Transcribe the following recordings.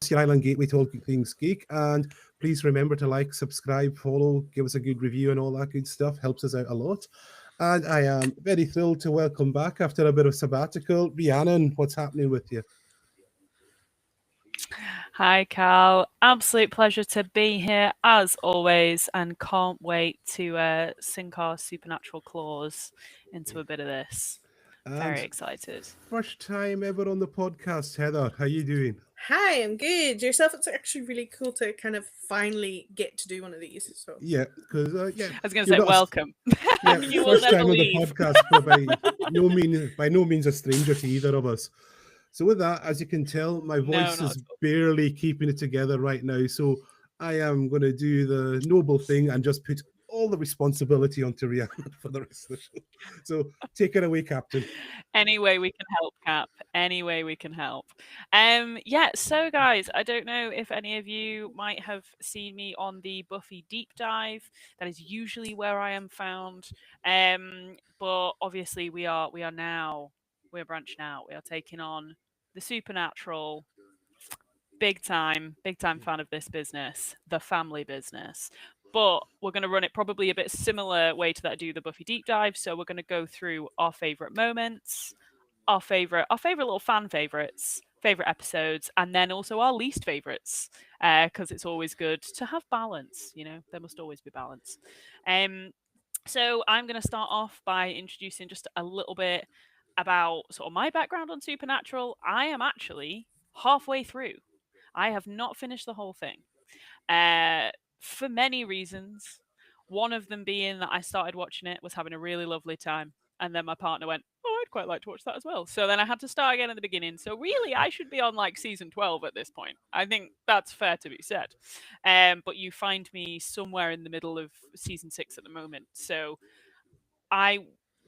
That's your island gateway to all things geek. And please remember to like, subscribe, follow, give us a good review and all that good stuff. Helps us out a lot. And I am very thrilled to welcome back after a bit of sabbatical, Rhiannon. What's happening with you? Hi, Cal. Absolute pleasure to be here as always, and can't wait to sink our supernatural claws into a bit of this. Very And excited. first time ever on the podcast, Heather. How you doing? Hi, I'm good. Yourself? It's actually really cool to kind of finally get to do one of these. So Yeah, because I was going to you're say not welcome. yeah, You will first never time on the leave. podcast, but by no means a stranger to either of us. So with that, as you can tell, my No, voice not is at all. barely keeping it together right now. So I am going to do the noble thing and just put all the responsibility onto Rhiannon for the rest of the show. So take it away, Captain. Any way we can help, Cap. Any way we can help. Yeah, so guys, I don't know if any of you might have seen me on the Buffy deep dive. That is usually where I am found. But obviously we're branching out. We are taking on the supernatural. Big time fan of this business, the family business. But we're going to run it probably a bit similar way to that I do the Buffy deep dive. So we're going to go through our favorite moments, our favorite little fan favorites, favorite episodes, and then also our least favorites, because it's always good to have balance. You know, there must always be balance. So I'm going to start off by introducing just a little bit about sort of my background on Supernatural. I am actually halfway through. I have not finished the whole thing, for many reasons. One of them being that I started watching it, was having a really lovely time, and then my partner went, "Oh, I'd quite like to watch that as well." So then I had to start again at the beginning. So really, I should be on like season 12 at this point. I think that's fair to be said. But you find me somewhere in the middle of season 6 at the moment. So I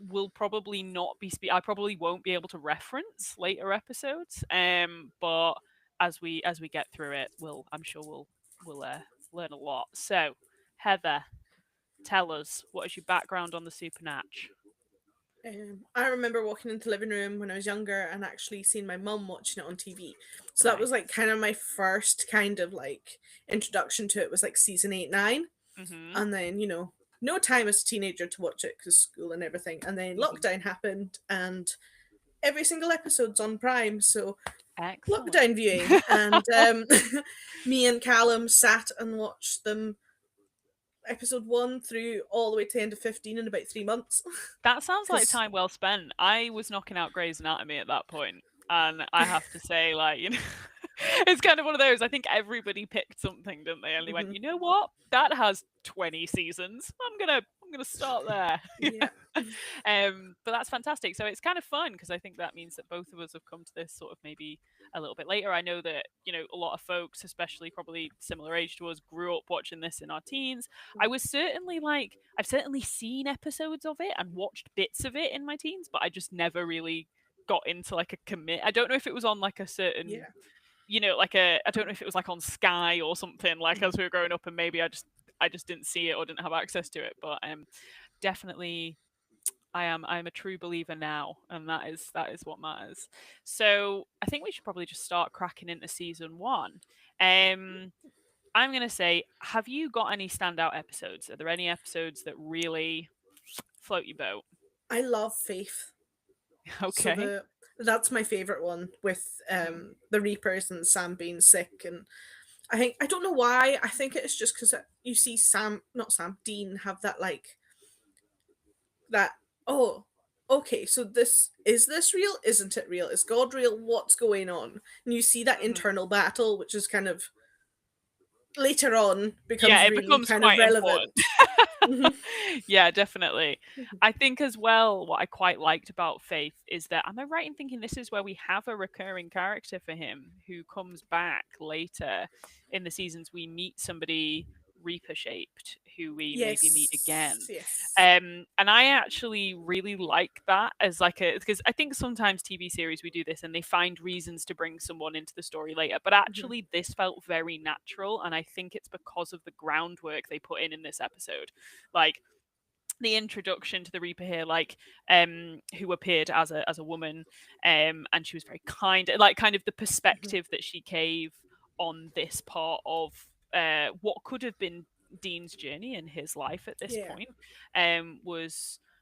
will probably not be I probably won't be able to reference later episodes. But as we get through it, I'm sure we'll learn a lot. So, Heather, tell us, what is your background on the Supernatch? I remember walking into the living room when I was younger and actually seeing my mum watching it on TV. So that Nice. was like kind of my first kind of like introduction to it was like season 8, 9. Mm-hmm. And then, no time as a teenager to watch it because school and everything. And then lockdown happened and every single episode's on Prime. So Excellent. lockdown viewing. And me and Callum sat and watched them episode 1 through all the way to the end of 15 in about 3 months. That sounds like 'Cause- time well spent. I was knocking out Grey's Anatomy at that point, and I have to say, like, it's kind of one of those. I think everybody picked something, didn't they? And they went, you know what? That has 20 seasons. I'm gonna start there. Yeah. But that's fantastic. So it's kind of fun because I think that means that both of us have come to this sort of maybe a little bit later. I know that a lot of folks, especially probably similar age to us, grew up watching this in our teens. I've certainly seen episodes of it and watched bits of it in my teens, but I just never really got into like a commit. I don't know if it was on like a certain, Yeah. I don't know if it was like on Sky or something, like as we were growing up, and maybe I just didn't see it or didn't have access to it. But definitely, I'm a true believer now, and that is what matters. So I think we should probably just start cracking into season 1. I'm going to say, have you got any standout episodes? Are there any episodes that really float your boat? I love Faith. Okay. So that's my favorite one with the Reapers and Sam being sick, and I don't know why. I think it's just because you see Dean have that like that. Oh, okay. So is this real? Isn't it real? Is God real? What's going on? And you see that internal battle, which is kind of later on becomes it really becomes kind quite of relevant. Yeah, definitely. I think as well, what I quite liked about Faith is that, am I right in thinking this is where we have a recurring character for him who comes back later in the seasons? We meet somebody Reaper shaped who we maybe meet again. Yes. And I actually really like that as like because I think sometimes TV series we do this and they find reasons to bring someone into the story later, but actually this felt very natural, and I think it's because of the groundwork they put in this episode. Like the introduction to the Reaper here, like who appeared as a woman, and she was very kind, like kind of the perspective that she gave on this part of what could have been Dean's journey in his life at this Yeah. point,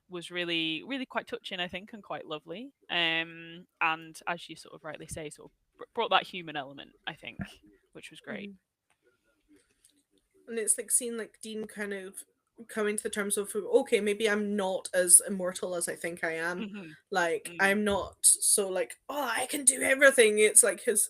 was really really quite touching, I think, and quite lovely. And as you sort of rightly say, sort of brought that human element, I think, which was great. Mhm. And it's like seeing like Dean kind of coming to the terms of, okay, maybe I'm not as immortal as I think I am. Hmm. Like Mm. I'm not so like, oh, I can do everything. It's like his,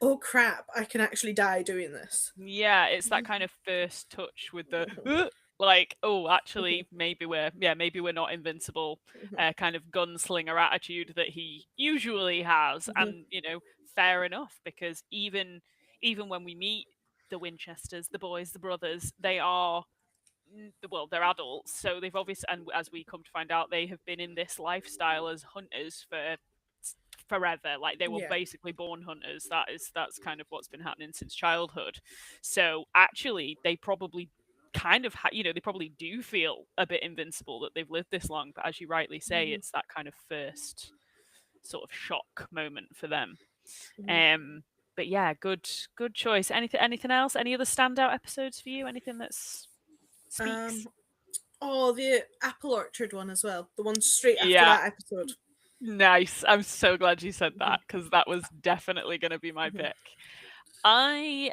oh crap, I can actually die doing this. Yeah, it's that kind of first touch with the like, oh, actually, maybe we're not invincible. Kind of gunslinger attitude that he usually has, and fair enough, because even when we meet the Winchesters, the boys, the brothers, they are well, they're adults, so they've obviously, and as we come to find out, they have been in this lifestyle as hunters for forever. Like, they were Yeah. basically born hunters. That's kind of what's been happening since childhood. So actually, they probably kind of they probably do feel a bit invincible that they've lived this long. But as you rightly say, Mhm. it's that kind of first sort of shock moment for them. Mhm. Um, but yeah, good choice. Anything else? Any other standout episodes for you? Anything that's speaks? Um. Oh, the apple orchard one as well. The one straight after Yeah, that episode. nice. I'm so glad you said Mhm. that, because that was definitely going to be my Mhm. pick. I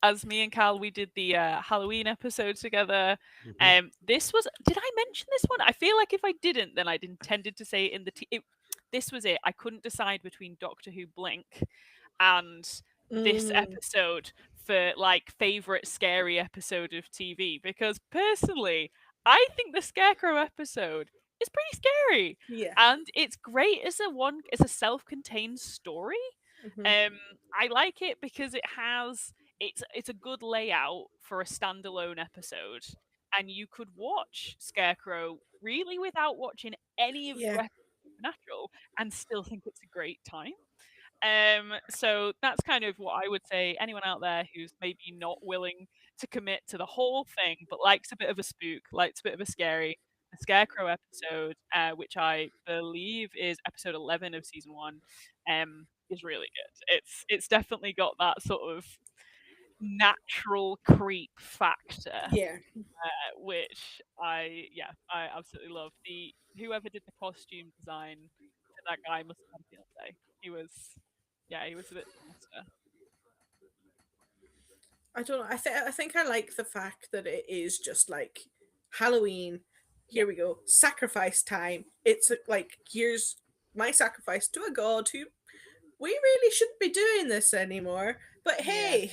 as me and Cal, we did the Halloween episode together. Mhm. This was, did I mention this one? I feel like if I didn't, then I'd intended to say it in the this was it. I couldn't decide between Doctor Who Blink and this Mm. episode for like favorite scary episode of TV, because personally, I think the Scarecrow episode is pretty scary, Yeah. and it's great as a self-contained story. Mhm. Um, I like it because it's a good layout for a standalone episode, and you could watch Scarecrow really without watching any of the Yeah. rest of Supernatural and still think it's a great time. So that's kind of what I would say. Anyone out there who's maybe not willing to commit to the whole thing, but likes a bit of a spook, likes a bit of a scary, the Scarecrow episode, which I believe is episode 11 of season one, is really good. It's definitely got that sort of natural creep factor, Yeah. which I absolutely love. The Whoever did the costume design for that guy must have had a fiance. He was, yeah, he was a bit sinister. I don't know. I think I like the fact that it is just like Halloween. Yeah, Here we go. Sacrifice time. It's like here's my sacrifice to a god who we really shouldn't be doing this anymore. But yeah, hey.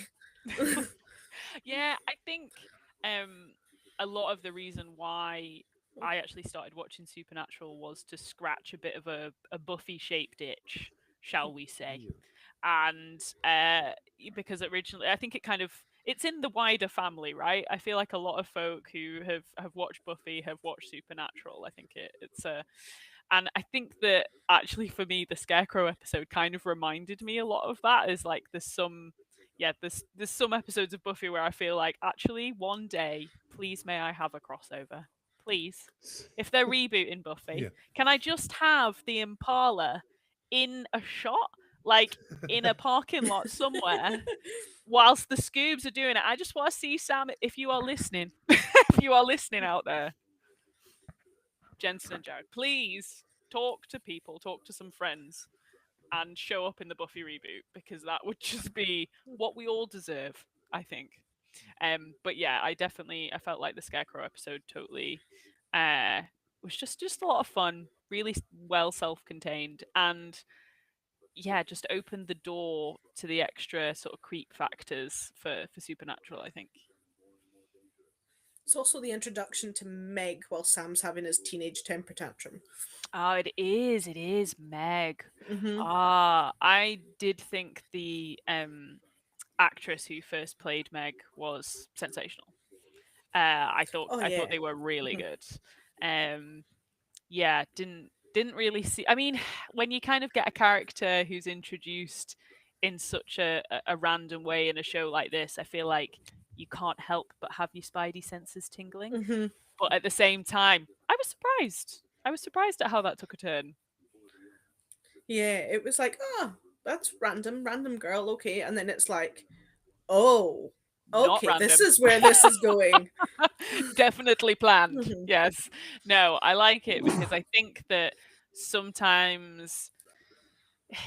yeah. I think um a lot of the reason why I actually started watching Supernatural was to scratch a bit of a Buffy shaped itch, shall we say. Yeah. And because originally I think it's in the wider family, right? I feel like a lot of folk who have watched Buffy have watched Supernatural. I think it's a and I think that actually for me the Scarecrow episode kind of reminded me a lot of that. Is like there's some episodes of Buffy where I feel like, actually, one day, please may I have a crossover, please. If they're rebooting Buffy, Yeah. can I just have the Impala in a shot, like in a parking lot somewhere, whilst the Scoobs are doing it? I just want to see Sam. If you are listening, if you are listening out there, Jensen and Jared, please talk to people, talk to some friends, and show up in the Buffy reboot, because that would just be what we all deserve, I think. But yeah, I felt like the Scarecrow episode totally was just a lot of fun, really well self-contained, and yeah, just opened the door to the extra sort of creep factors for Supernatural, I think. It's also the introduction to Meg while Sam's having his teenage temper tantrum. Oh, it is Meg. Mm-hmm. I did think the actress who first played Meg was sensational. Oh I thought yeah. they were really Mm-hmm. good. Um, yeah, didn't really see. I mean, when you kind of get a character who's introduced in such a random way in a show like this, I feel like you can't help but have your spidey senses tingling. Mm-hmm. But at the same time, I was surprised. I was surprised at how that took a turn. Yeah, it was like, oh, that's random girl, okay. And then it's like, oh, Not okay, this random. is where this is going. Definitely planned. Mhm. Yes. No, I like it because I think that sometimes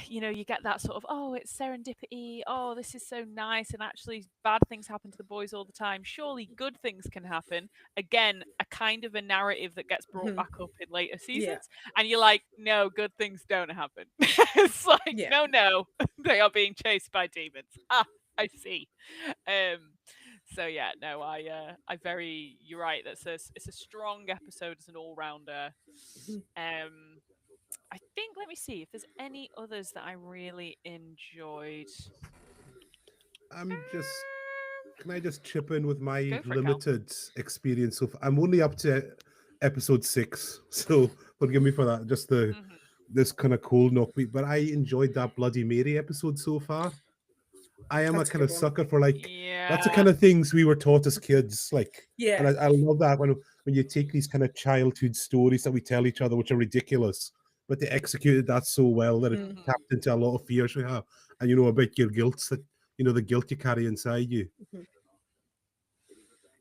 you get that sort of, oh, it's serendipity, oh, this is so nice, and actually bad things happen to the boys all the time. Surely good things can happen. Again, a kind of a narrative that gets brought Mhm. back up in later Yeah, seasons, and you're like, no, good things don't happen. It's like, yeah. no, they are being chased by demons. Ah, I see. Um, so yeah, no, I very, you're right. It's a strong episode as an all rounder. Mhm. Um, I think, let me see if there's any others that I really enjoyed. I'm just Can I just chip in with my Go for it, Cal. limited experience? So I'm only up to episode 6, so forgive me for that. Just the Hmm. this kind of cold knockbeat, but I enjoyed that Bloody Mary episode so far. I am a That's a kind of good one. sucker for like that's the Yeah. kind of things we were taught as kids, like, and Yeah. I love that when you take these kind of childhood stories that we tell each other, which are ridiculous, but they executed that so well that it Mm. Hmm. tapped into a lot of fears we have, and about your guilt that the guilt you carry inside you. Mhm.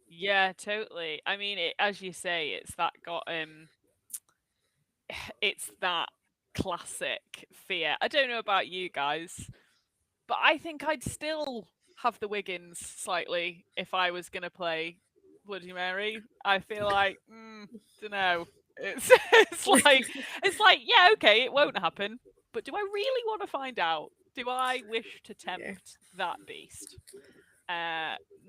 Yeah, totally. I mean, as you say, it's that classic fear. I don't know about you guys, but I think I'd still have the Wiggins slightly if I was going to play Bloody Mary. I feel like, don't know. It's it's like, yeah, okay, it won't happen, but do I really want to find out? Do I wish to Yeah. tempt that beast?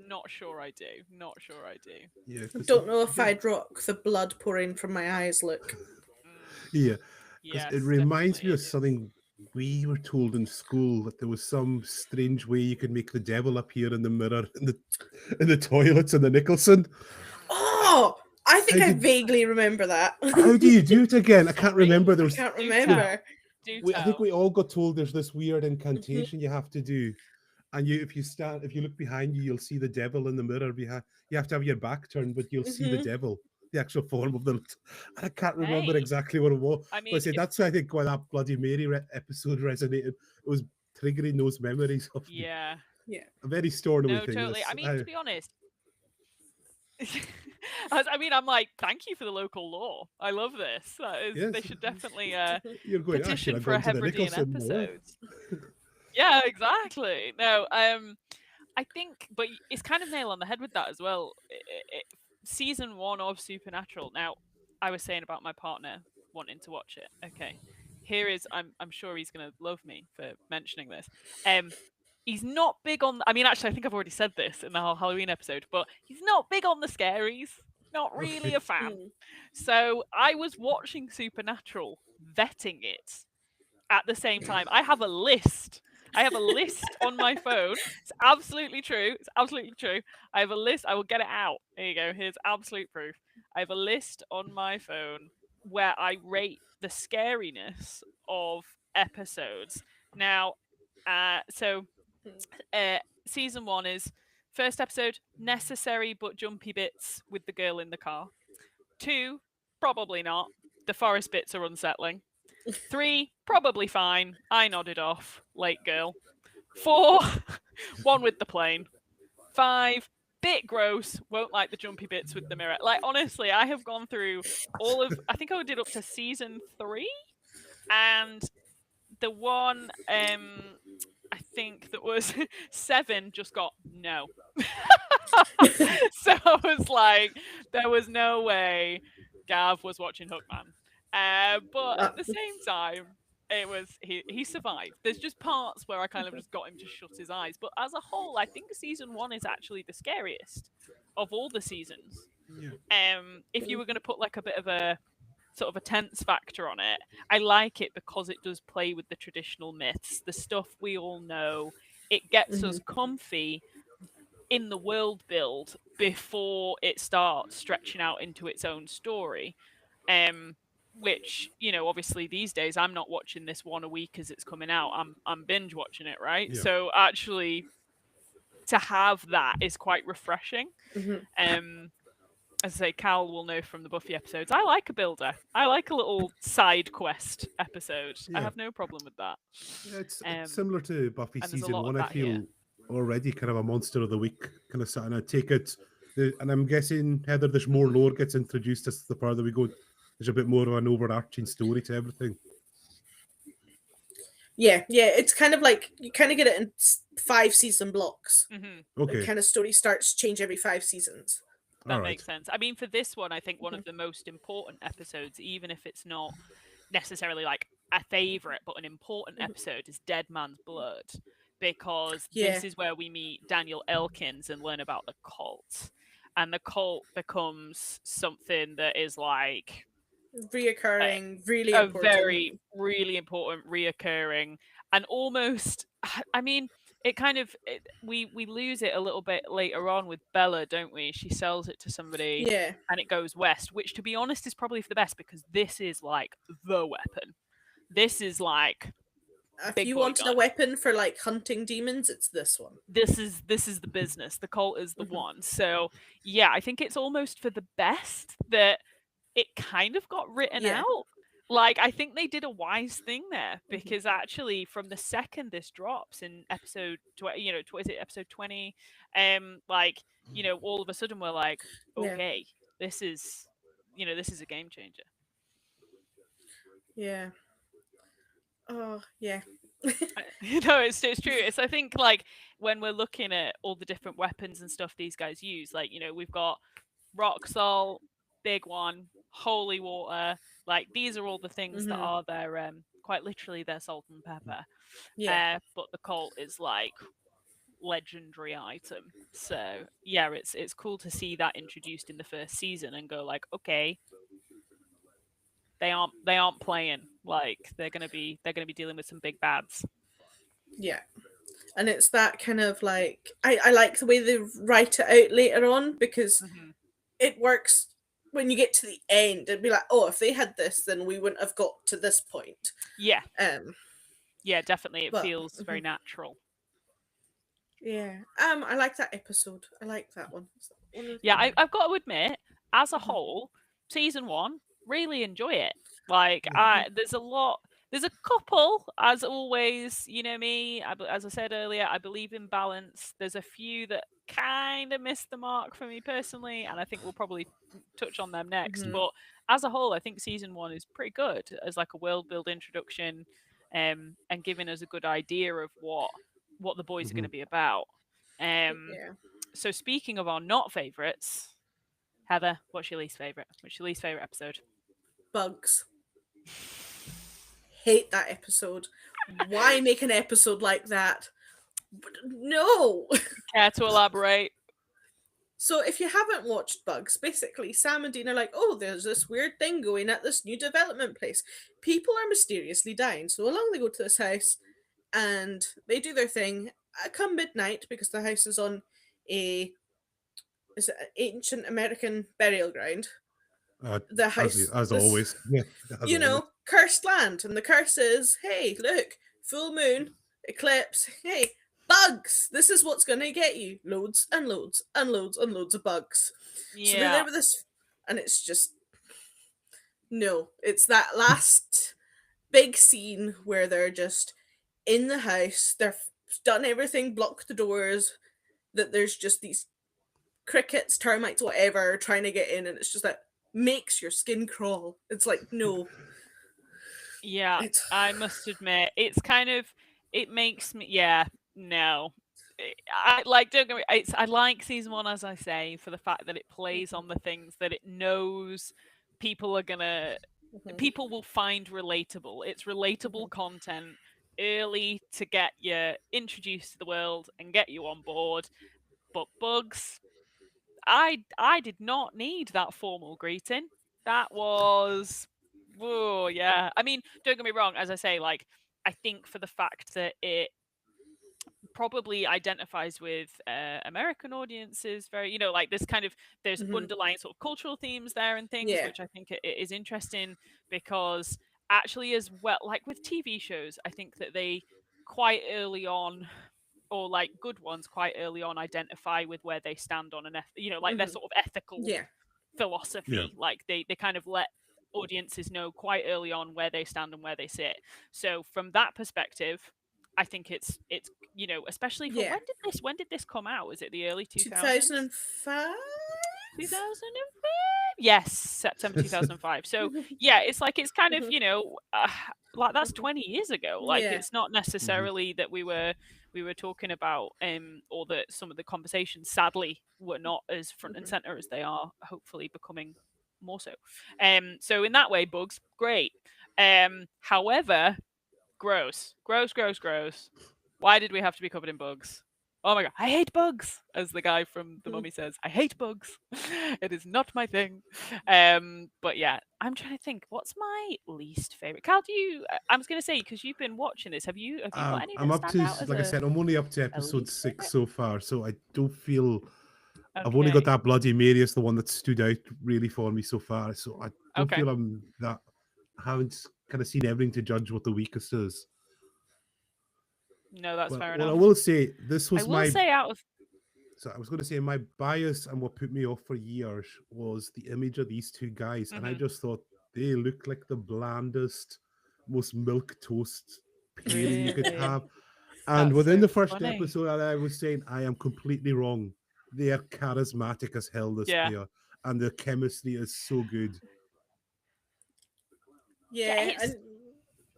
Not sure I do. Not sure I do. Yeah, I because don't know if I'd rock the blood pouring from my eyes look. Mm, yeah, because it yes, reminds me definitely. of something we were told in school that there was some strange way you could make the devil appear in the mirror in the toilets in the Nicholson. Oh, I think How I did vaguely remember that. how do you do it again? I can't Sorry, remember. There I was can't do we, tell. remember. Do I think tell. we all got told there's this weird Mhm. incantation you have to do, and if you look behind you, you'll see the devil in the mirror behind. You have to have your back turned, but you'll see the Mhm. devil, the actual form of the. I can't remember Hey, exactly what it was, I but I mean, say that's I think why that Bloody Mary episode resonated. It was triggering those memories of me. yeah. Yeah. A very Stornoway No, thing. totally. This I mean, to be honest, I'm like, thank you for the local law. I love this. They yes, should definitely you're going. I should petition have for a gone to the Hebridean Nicholson more. episode. Yeah, exactly. No, I think, but it's kind of nail on the head with that as well. Season one of Supernatural. Now, I was saying about my partner wanting to watch it. Okay, here is. I'm sure he's gonna love me for mentioning this. He's not big on. I mean, actually, I think I've already said this in the whole Halloween episode, but he's not big on the scaries. Not really Okay. a fan. Mm. So I was watching Supernatural, vetting it at the same time. I have a list. I have a list on my phone. It's absolutely true. It's absolutely true. I have a list. I will get it out. There you go. Here's absolute proof. I have a list on my phone where I rate the scariness of episodes. Now, so season one is first episode, necessary but jumpy bits with the girl in the car. Two, probably not. The forest bits are unsettling. Three, probably fine. I nodded off. Late girl. Four, one with the plane. Five, bit gross. Won't like the jumpy bits with the mirror. Like, honestly, I have gone through all of, I think I did up to season three. And the one, I think that was seven, just got no. So I was like, there was no way Gav was watching Hookman. But Uh, at the same time, it was he survived. There's just parts where I kind of just got him to shut his eyes. But as a whole, I think season one is actually the scariest of all the seasons. Yeah. If you were going to put like a bit of a sort of a tense factor on it, I like it because it does play with the traditional myths, the stuff we all know. It gets us mhm. comfy in the world build before it starts stretching out into its own story. Um, which, obviously these days I'm not watching this one a week as it's coming out. I'm binge watching it, right? Yeah. So actually to have that is quite refreshing. Mhm. Um as I say, Cal will know from the Buffy episodes, I like a builder. I like a little side quest episode. I Yeah. have no problem with that. Yeah, it's Um, similar to Buffy and there's a season lot of one. I that here. feel already kind of a monster of the week kind of starting to take it. And I'm guessing, Heather, there's more lore gets introduced as the further we go. There's a bit more of an overarching story to everything. Yeah, yeah. It's kind of like you kind of get it in 5 season blocks. Hmm. The Okay, kind of story starts to change every 5 seasons. all That right. makes sense. I mean, for this one, I think one Mhm. of the most important episodes, even if it's not necessarily like a favorite, but an important Mhm. episode, is Dead Man's Blood, because Yeah, this is where we meet Daniel Elkins and learn about the cult. And the cult becomes something that is like reoccurring, really a important. very really important reoccurring and almost I mean it kind of we lose it a little bit later on with Bella, don't we? She sells it to somebody Yeah. and it goes west, which to be honest is probably for the best, because this is like the weapon. This is like If big you boy wanted a gun. weapon for like hunting demons, it's this one. This is the business. The cult is the Mhm. one. So yeah, I think it's almost for the best that it kind of got written Yeah. out. Like, I think they did a wise thing there, Mhm. because actually, from the second this drops in episode 20, is it episode 20? Like, all of a sudden we're like, Yeah. okay, this is, this is a game changer. Yeah. Oh, yeah. It's true. I think like when we're looking at all the different weapons and stuff these guys use, like we've got rock salt, big one, holy water. Like these are all the things that Mhm. are their quite literally their salt and pepper. Yeah. But the cult is like legendary item. So yeah, it's cool to see that introduced in the first season and go like, okay, they aren't playing. Like they're gonna be dealing with some big bads. Yeah. And it's that kind of like I like the way they write it out later on because Hmm. it works when you get to the end. It'd be like, oh, if they had this, then we wouldn't have got to this point. Yeah, Um, yeah, definitely. It but feels very natural. yeah, I like that episode. I like that one. It's one of Yeah, I've got to admit, as a mhm, whole, season one, really enjoy it. Like, Yeah. mhm, there's a lot. There's a couple, as always. You know me. As I said earlier, I believe in balance. There's a few that kind of missed the mark for me personally, and I think we'll probably touch on them next. mhm, But as a whole, I think season one is pretty good as like a world build introduction, and giving us a good idea of what the boys are going Mhm. to be about. Um, yeah, so speaking of our not favorites, Heather, what's your least favorite? What's your least favorite episode? bugs. Hate that episode. Why make an episode like that? No. Care to elaborate? So if you haven't watched Bugs, basically Sam and Dean are like, oh, there's this weird thing going at this new development place. People are mysteriously dying. So along they go to this house and they do their thing. Come midnight, because the house is on a is it an ancient American burial ground. Uh, The as house, as this always, yeah, as always. cursed land, and the curse is, hey, look, full moon, eclipse, hey, bugs. This is what's gonna get you. Loads and loads and loads and loads of bugs. So they're Yeah. there with this, and it's just no. It's that last big scene where they're just in the house. They're done everything, blocked the doors. That there's just these crickets, termites, whatever, trying to get in, and it's just like makes your skin crawl. It's like no, Yeah, it's I must admit, it's kind of it makes me yeah, no. I like don't get me I like season one, as I say, for the fact that it plays on the things that it knows people are gonna Mhm, people will find relatable. It's mhm. relatable content early to get you introduced to the world and get you on board. But bugs, I did not need that formal greeting. That was whoa, yeah. I mean, don't get me wrong, as I say, like I think for the fact that it probably identifies with American audiences very, like this kind of there's Mhm. underlying sort of cultural themes there and things, Yeah. which I think it is interesting because actually as well, like with TV shows, I think that they quite early on or like good ones quite early on identify with where they stand on like their Mhm. sort of ethical Yeah. Yeah. philosophy. Like they kind of let audiences know quite early on where they stand and where they sit. So from that perspective, I think it's especially for Yeah. when did this come out? Was it the early 2000s? 2005. 2005? Yes, September 2005. So yeah, it's like it's kind of like that's 20 years ago. Like Yeah. it's not Mhm. necessarily that we were talking about or that some of the conversations sadly were not as front and center as they are hopefully becoming more so. So in that way, Bugs great. However, gross, gross, gross, gross. Why did we have to be covered in bugs? Oh my god, I hate bugs, as the guy from The Mummy says. I hate bugs. It is not my thing. But yeah, I'm trying to think. What's my least favorite? Cal, do you? I was going to say because you've been watching this. Have you got any I'm that up stand to, out as like I said, I'm only up to a episode least 6 favorite? so far, so I don't feel I've only got Okay. that Bloody Mary as the one that stood out really for me so far. So I don't Okay. feel I'm that. I haven't kind of seen everything to judge what the weakest is. No, that's But fair what I enough. will say, this I was will my. say out of So I was going to say my bias and what put me off for years was the image of these two guys, and I mhm, just thought they looked like the blandest, most milk toast pairing you could really, have. And that's within so the first funny. episode, I was saying I am completely wrong. They are charismatic as hell, this Yeah. pair, and the chemistry is so good. Yeah. Yeah, and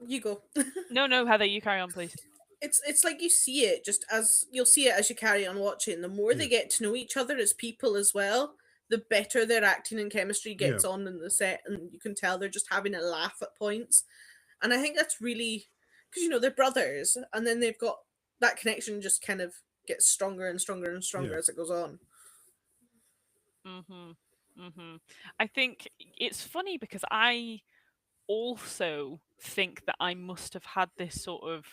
you go. No, Heather, you carry on, please. It's like you see it just as you'll see it as you carry on watching. The more Yeah, they get to know each other as people as well, the better their acting and chemistry yeah, gets on in the set, and you can tell they're just having a laugh at points. And I think that's really because they're brothers, and then they've got that connection just kind of gets stronger and stronger and stronger yeah, as it goes on. Mhm. Mhm. I think it's funny because I also think that I must have had this sort of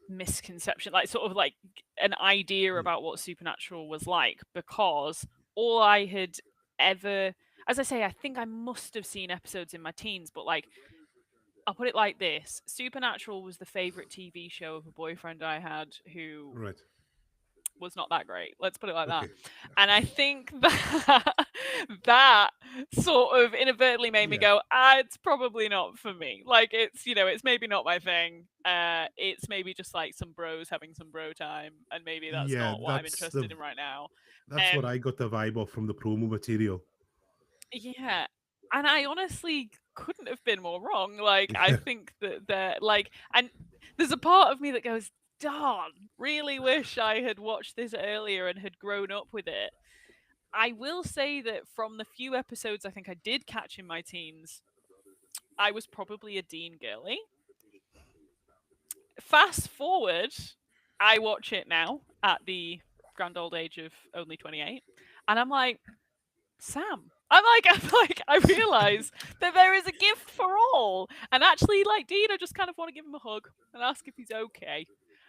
misconception, like sort of like an idea yeah. about what supernatural was like because all I had ever as I say, I think I must have seen episodes in my teens, but like I'll put it like this. Supernatural was the favorite TV show of a boyfriend I had who Right. was not that great. Let's put it like that. Okay. And I think that that sort of inadvertently made me Yeah. go, it's probably not for me. Like it's maybe not my thing. It's maybe just like some bros having some bro time, and maybe that's Yeah, not what I'm interested in right now. that's what Um, I got the vibe of from the promo material. yeah. And I honestly couldn't have been more wrong. Like I Yeah. think that they're like and there's a part of me that goes, darn, really wish I had watched this earlier and had grown up with it. I will say that from the few episodes I think I did catch in my teens, I was probably a Dean girly. Fast forward, I watch it now at the grand old age of only 28, and I'm like, Sam. I realize that there is a gift for all. And actually, like Dean, I just kind of want to give him a hug and ask if he's okay.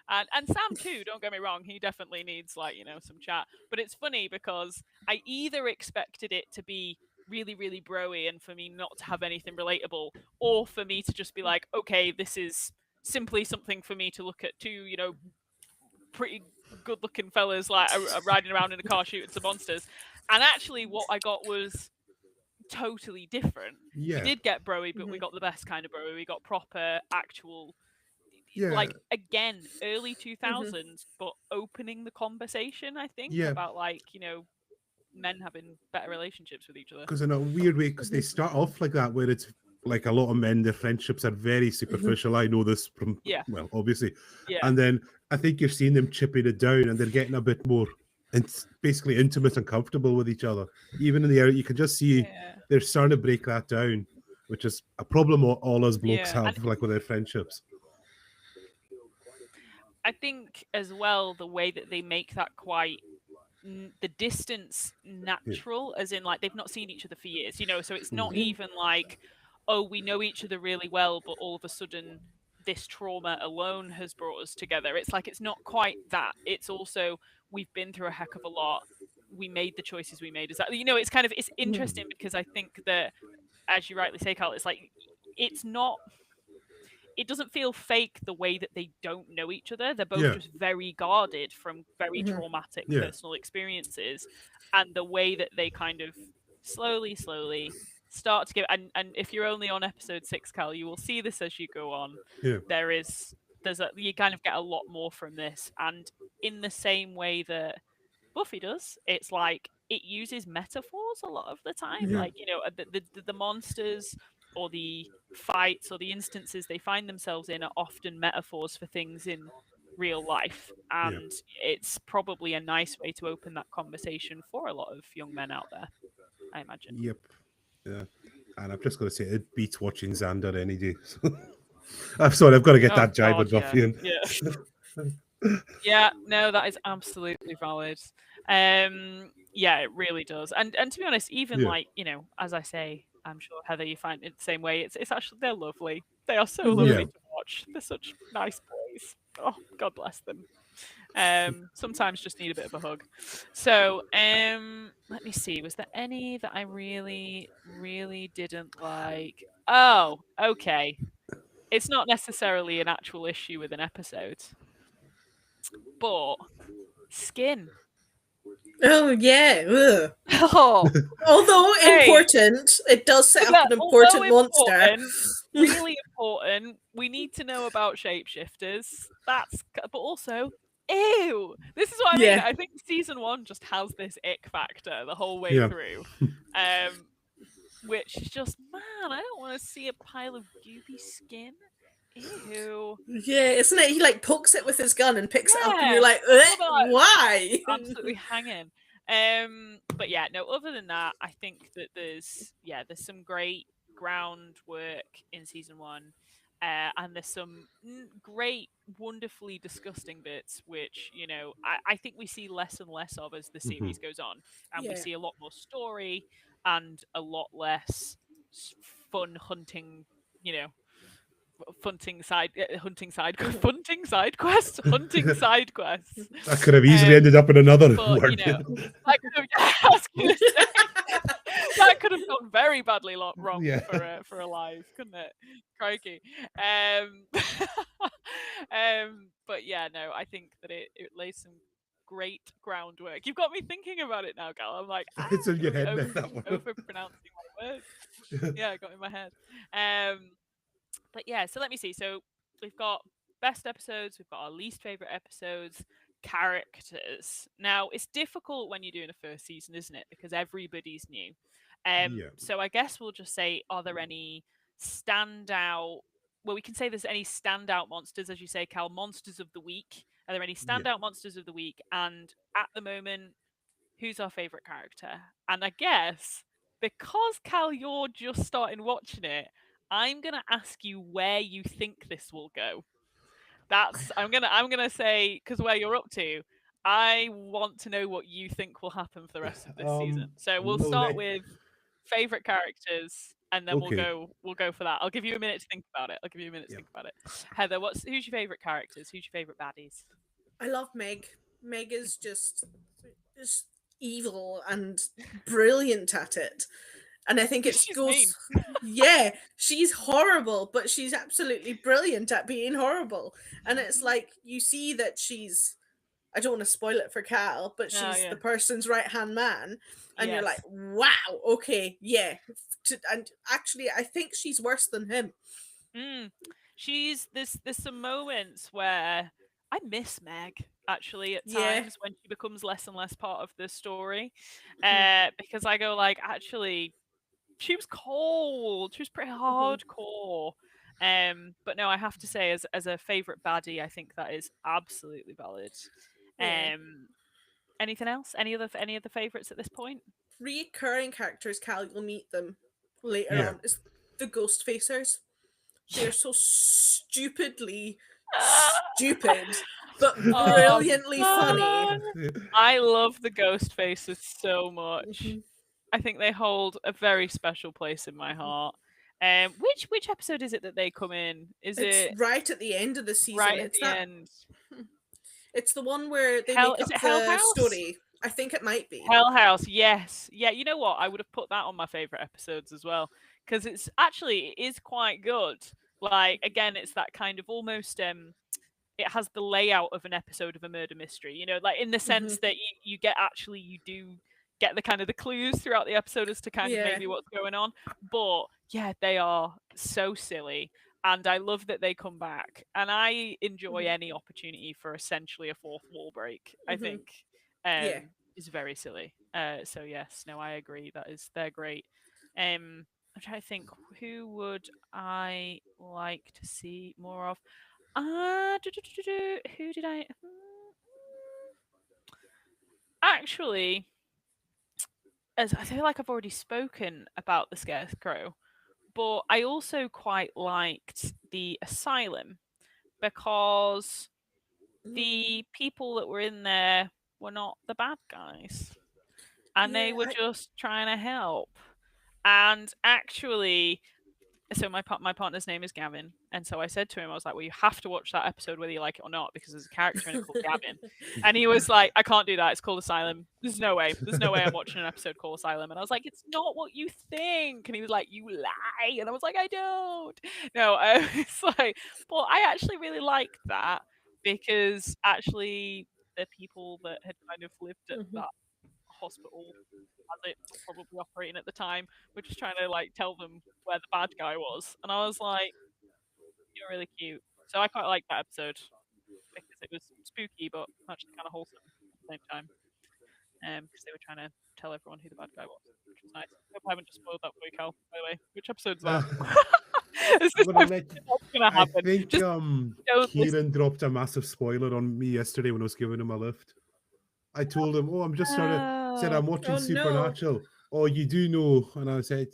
And Sam too, don't get me wrong, he definitely needs some chat. But it's funny because I either expected it to be really, really broy and for me not to have anything relatable, or for me to just be like, okay, this is simply something for me to look at two, pretty good looking fellas like riding around in a car shooting some monsters. And actually what I got was totally different. We Yeah. did get broy, but we Mhm. got the best kind of broy. We got proper actual Yeah. like again early Mhm. 2000s but opening the conversation I think Yeah. about men having better relationships with each other. Because in a weird way, because they Mhm. start off like that, where it's like a lot of men, their friendships are very Mhm. superficial. I know this from, Yeah. well, obviously. Yeah. And then I think you're seeing them chipping it down and they're getting a bit more, it's basically intimate and comfortable with each other. Even in the area, you can just see Yeah. they're starting to break that down, which is a problem all us blokes Yeah. have, And like with their friendships. I think as well the way that they make that quite the distance Yeah. natural, as in like they've not seen each other for years, so it's not Mhm. even like, oh, we know each other really well, but all of a sudden this trauma alone has brought us together. It's like it's not quite that. It's also we've been through a heck of a lot. We made the choices we made. Is that it's kind of it's Mhm. interesting because I think that, as you rightly say, Carl, it's like it's not it doesn't feel fake the way that they don't know each other. They're both Yeah. just very guarded from very Mhm. traumatic Yeah. personal experiences. And the way that they kind of slowly start to give, and if you're only on episode 6, Cal, you will see this as you go on. Yeah. You kind of get a lot more from this, and in the same way that Buffy does, it's like it uses metaphors a lot of the time. Yeah. Like, the monsters or the fights or the instances they find themselves in are often metaphors for things in real life, and it's probably a nice way to open that conversation for a lot of young men out there, I imagine. Yep. Yeah. And I've just got to say, it beats watching Xander any day. I'm sorry, I've got to get that jibe with Buffy in. Yeah, no, that is absolutely valid. Yeah, it really does. And to be honest, even like, as I say, I'm sure Heather, you find it the same way. It's actually, they're lovely. They are so lovely to watch. They're such nice boys. Oh, God bless them. Sometimes just need a bit of a hug. So, let me see. Was there any that I really, really didn't like? Oh, okay. It's not necessarily an actual issue with an episode, but skin. Oh yeah. Ugh. Oh, Although hey. important, it does set up an important monster. Really important. We need to know about shapeshifters. But also, ew. This is what I mean. I think season 1 just has this ick factor the whole way through. Which is just, man, I don't want to see a pile of goopy skin. Ew. Yeah, isn't it? He like pokes it with his gun and picks it up, and you're like, why? Absolutely hanging. But yeah, no, other than that, I think that there's some great groundwork in season 1. And there's some great, wonderfully disgusting bits, which, I think we see less and less of as the series goes on. And we see a lot more story and a lot less fun hunting, hunting side quests. That could have easily ended up in another word. That could have gone very badly wrong for a live, couldn't it? Crikey. But yeah, no, I think that it lays some great groundwork. You've got me thinking about it now, Gal. I'm like, it's in your head now, that one. Over pronouncing my words. Yeah, I got it in my head. But yeah, so let me see. So we've got best episodes, we've got our least favorite episodes, characters. Now, it's difficult when you're doing a first season, isn't it? Because everybody's new. So I guess we'll just say, are there any standout... Well, we can say there's any standout monsters, as you say, Cal, monsters of the week. Are there any standout monsters of the week? And at the moment, who's our favorite character? And I guess, because, Cal, you're just starting watching it, I'm gonna ask you where you think this will go. I'm gonna say, because where you're up to, I want to know what you think will happen for the rest of this season. So we'll start with favorite characters, and then we'll go for that. I'll give you a minute to think about it. Heather, who's your favorite characters? Who's your favorite baddies? I love Meg. Meg is just evil and brilliant at it. And I think it's goes. Yeah, she's horrible, but she's absolutely brilliant at being horrible. And it's like you see that she's... I don't want to spoil it for Cal, but she's the person's right-hand man. And you're like, wow, okay, yeah. And actually, I think she's worse than him. There's some moments where I miss Meg, actually, at times when she becomes less and less part of the story. Because I go like, actually, she was cold. She was pretty hardcore. But no, I have to say, as a favorite baddie, I think that is absolutely valid. Anything else? Any other favorites at this point? Recurring characters, Cal, you'll meet them later on. Is the ghost facers. They're so stupidly stupid, but brilliantly funny. I love the ghost faces so much. I think they hold a very special place in my heart. Which episode is it that they come in? It's right at the end of the season? Right at the end. It's the one where they make up the story. I think it might be. Hell House, yes. Yeah, you know what? I would have put that on my favourite episodes as well. Because it is quite good. Like, again, it's that kind of almost... it has the layout of an episode of a murder mystery. Like in the sense that you do get the kind of the clues throughout the episode as to kind of maybe what's going on. But yeah, they are so silly. And I love that they come back. And I enjoy any opportunity for essentially a fourth wall break. I think is very silly. So yes, no, I agree. They're great. I'm trying to think, who would I like to see more of? Who did I? Actually, as I feel like I've already spoken about the Scarecrow, but I also quite liked the Asylum because the people that were in there were not the bad guys, and they were just trying to help. And actually, so my partner's name is Gavin, and so I said to him, I was like, "Well, you have to watch that episode whether you like it or not, because there's a character in it called Gavin." And he was like, "I can't do that. It's called Asylum. There's no way. There's no way I'm watching an episode called Asylum." And I was like, "It's not what you think." And he was like, "You lie." And I was like, "I don't." No, it's like, but I actually really liked that because actually the people that had kind of lived at that hospital as it was probably operating at the time, were just trying to like tell them where the bad guy was, and I was like, "You're really cute." So I quite liked that episode because it was spooky but actually kind of wholesome at the same time. Because they were trying to tell everyone who the bad guy was, which was nice. I hope I haven't just spoiled that for you, Cal. By the way, which episode's that? This is what's gonna I happen. think Just don't listen. Kieran dropped a massive spoiler on me yesterday when I was giving him a lift. I told him, "Oh, I'm just trying to," said, "I'm watching Supernatural." "Oh, you do know?" And I said,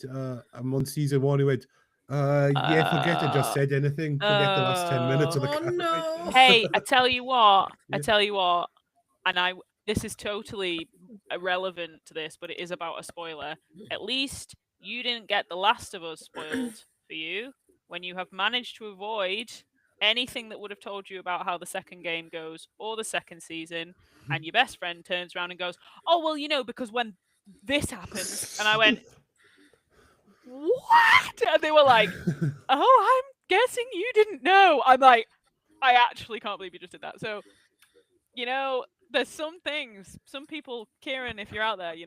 "I'm on season 1." He went, "Yeah, forget I just said anything. Forget the last 10 minutes of the no. Hey, I tell you what, and this is totally irrelevant to this, but it is about a spoiler. At least you didn't get The Last of Us spoiled for you when you have managed to avoid anything that would have told you about how the second game goes or the second season, and your best friend turns around and goes, "Oh, well, because when this happens," and I went, "What?" And they were like, "Oh, I'm guessing you didn't know." I'm like, I actually can't believe you just did that. So, there's some things, some people, Kieran, if you're out there, you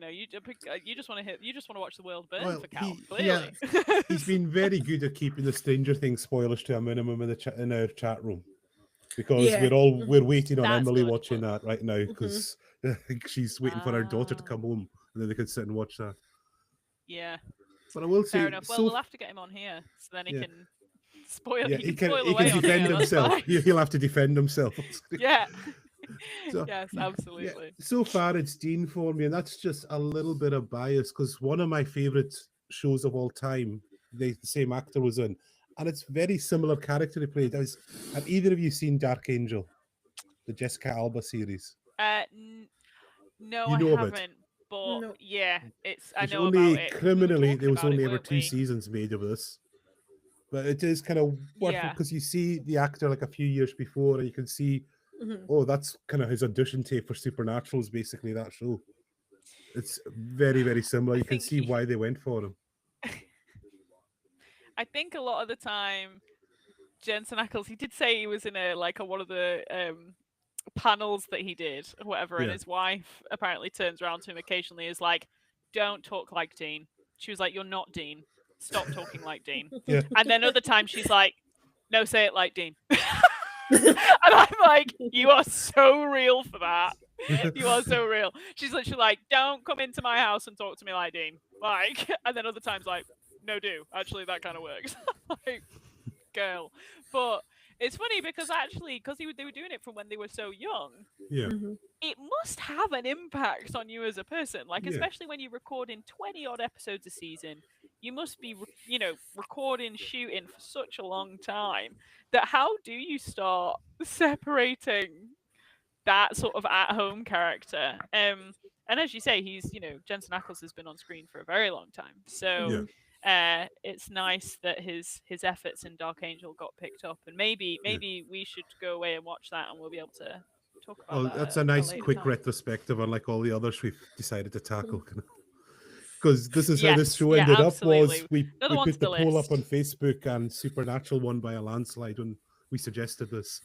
just want to watch the world burn for Cal. Clearly, he's been very good at keeping the Stranger Things spoilers to a minimum in our chat room, because we're waiting on Emily watching that right now, because I think she's waiting for her daughter to come home and then they can sit and watch that. Yeah, but I will say, fair enough. Well, we'll have to get him on here so then he can spoil. Yeah, he can defend himself. He'll have to defend himself. Yeah. So, yes, absolutely. Yeah, so far, it's Dean for me, and that's just a little bit of bias because one of my favorite shows of all time, the same actor was in, and it's very similar character he played. Have either of you seen Dark Angel, the Jessica Alba series? No, you know I haven't. It? But yeah, I There's know only about it. criminally there was only ever 2 seasons made of this. But it is kind of worth it because you see the actor like a few years before, and you can see, oh, that's kind of his audition tape for Supernatural is basically that show. It's very, very similar. You can see why they went for him. I think a lot of the time, Jensen Ackles, he did say he was in one of the panels that he did or whatever, and his wife apparently turns around to him occasionally is like, "Don't talk like Dean." She was like, "You're not Dean. Stop talking like Dean." And then other times she's like, "No, say it like Dean." And I'm like, "You are so real for that. You are so real." She's literally like, "Don't come into my house and talk to me like Dean." Like, and then other times like, "No, do. Actually, that kind of works." Like, girl. But it's funny because they were doing it from when they were so young. Yeah. It must have an impact on you as a person, like especially when you're recording 20 odd episodes a season. You must be, recording, shooting for such a long time that how do you start separating that sort of at-home character? And as you say, he's, Jensen Ackles has been on screen for a very long time, so it's nice that his efforts in Dark Angel got picked up, and maybe we should go away and watch that, and we'll be able to talk about that. That's a nice quick retrospective, unlike all the others we've decided to tackle. Because this is how this show ended up. Was we put the poll up on Facebook, and Supernatural won by a landslide when we suggested this.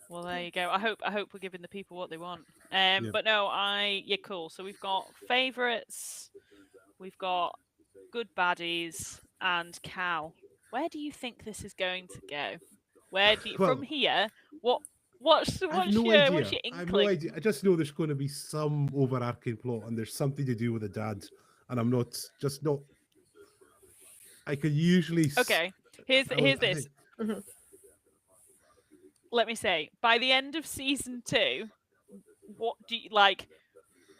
Well, there you go. I hope we're giving the people what they want. Yeah. But no, yeah, cool. So we've got favorites, we've got good baddies, and Cal. Where do you think this is going to go? Where do you, from Well, here? What what's I have what's no your what's idea. your I have no inkling? idea. I just know there's going to be some overarching plot, and there's something to do with the dad. And I'm not just not. I could usually. Okay, here's I this. think Mhm. Let me say, by the end of season 2, what do you like?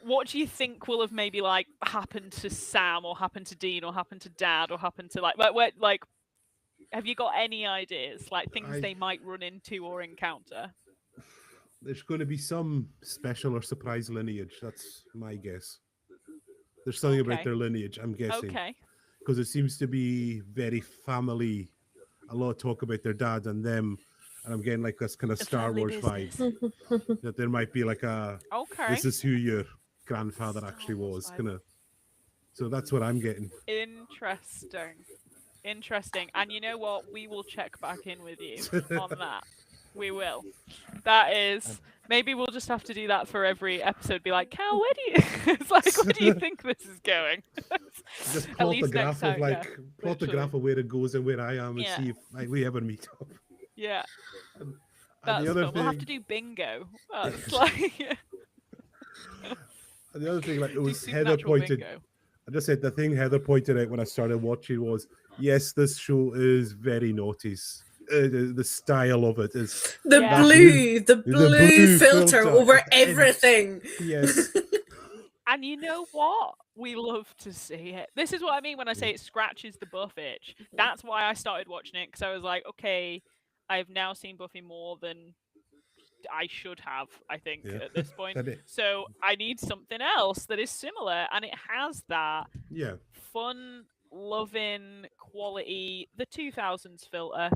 What do you think will have maybe like happened to Sam or happened to Dean or happened to Dad or happened to like where like have you got any ideas like things I they might run into or encounter? there's going to be some special or surprise lineage. That's my guess. There's something about Okay. their lineage. I'm guessing Okay. because it seems to be very family. A lot of talk about their dad and them, and I'm getting like this kind of The Star family Wars vibe business. that there might be like a Okay. this is who your grandfather Star actually Wars was vibe. kind of. So that's what I'm getting. Interesting. Interesting. And you know what? We will check back in with you on that. We will. That is maybe we'll just have to do that for every episode. Be like, Cal, where do you it's like where do you think this is going? Just At plot the least next graph of time, yeah. like plot the Literally. graph of where it goes and where I am and Yeah. see if like, we ever meet up. Yeah. And the That's other fun. We'll have to thing, do bingo. That's like and the other thing, like it do was Heather supernatural pointed. bingo. I just said the thing Heather pointed out when I started watching was yes, this show is very naughties. The style of it is The Yeah. the the blue blue filter over and everything. yes, And you know what? We love to see it. This is what I mean when I say it scratches the Buff itch. That's why I started watching it because I was like, okay, I've now seen Buffy more than I should have, I think, yeah, at this point. that it, So I need something else that is similar, and it has that yeah, fun, loving quality, the 2000s filter.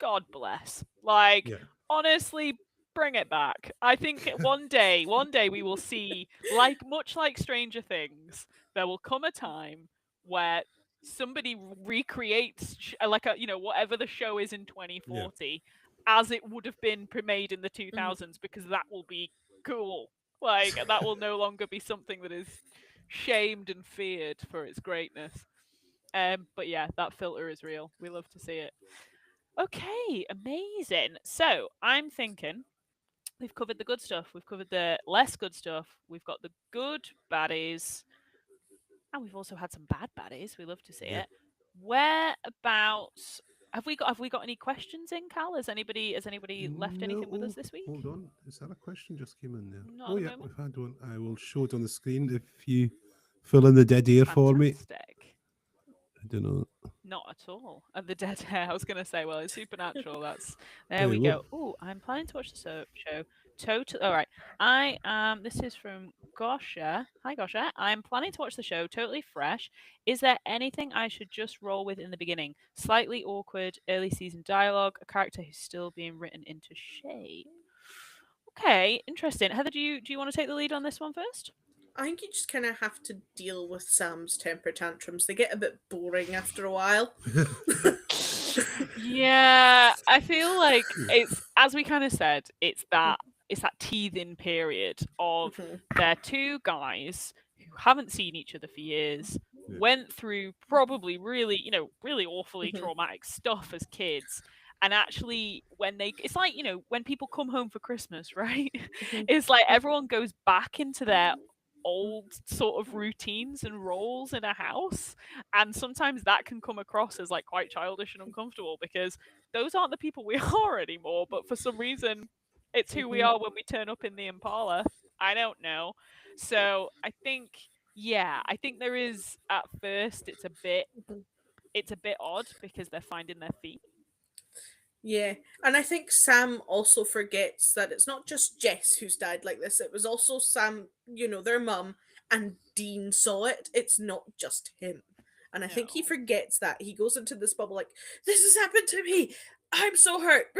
God bless. Like, yeah, honestly, bring it back. I think one day we will see, much like Stranger Things, there will come a time where somebody recreates like whatever the show is in yeah. 2040 as it would have been made in the 2000s because that will be cool. Like that will no longer be something that is shamed and feared for its greatness. But yeah, that filter is real. We love to see it. Okay, amazing. So I'm thinking we've covered the good stuff, we've covered the less good stuff, we've got the good baddies, and we've also had some bad baddies. We love to see Yeah. it. Where about have we got any questions in, Cal? Has anybody left No, anything with us this week? hold on. Is that a question just came in there? Not Oh at the yeah, moment. we've had one. I will show it on the screen if you fill in the dead air for me. Fantastic. I don't know. Not at all. And the dead hair. I was going to say, well, it's supernatural. That's there There we you go. go. Oh, I'm planning to watch the show. Total. All right. I This is from Gosha. Hi, Gosha. I'm planning to watch the show. Totally fresh. Is there anything I should just roll with in the beginning? Slightly awkward early season dialogue. A character who's still being written into shape. Okay, interesting. Heather, do you want to take the lead on this one first? I think you just kind of have to deal with Sam's temper tantrums. They get a bit boring after a while. Yeah, I feel like it's as we kind of said, it's that teething period of Mhm. they're two guys who haven't seen each other for years, Yeah. went through probably really, really awfully Mhm. traumatic stuff as kids. And actually, it's like, when people come home for Christmas, right? Mhm. It's like everyone goes back into their old sort of routines and roles in a house, and sometimes that can come across as like quite childish and uncomfortable because those aren't the people we are anymore, but for some reason it's who we Mhm. are when we turn up in the Impala. I don't know. So I think, yeah, I think there is, at first it's a bit odd because they're finding their feet. Yeah, and I think Sam also forgets that it's not just Jess who's died like this. It was also Sam, their mum, and Dean saw it. It's not just him. And I think he No. forgets that. He goes into this bubble like, this has happened to me. I'm so hurt.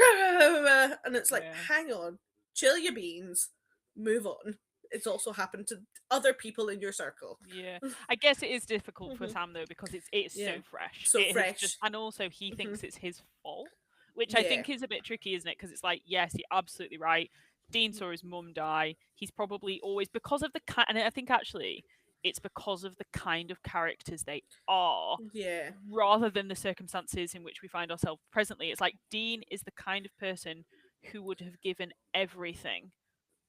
And it's like, Yeah. hang on, chill your beans, move on. It's also happened to other people in your circle. Yeah, I guess it is difficult for Mhm. Sam though because it's Yeah. so fresh. So It has just, fresh. and also he Mhm. thinks it's his fault, which I Yeah. think is a bit tricky, isn't it? Because it's like, yes, you're absolutely right. Dean saw his mum die. He's probably always, because of the kind, and I think actually it's because of the kind of characters they are, Yeah. rather than the circumstances in which we find ourselves presently. It's like Dean is the kind of person who would have given everything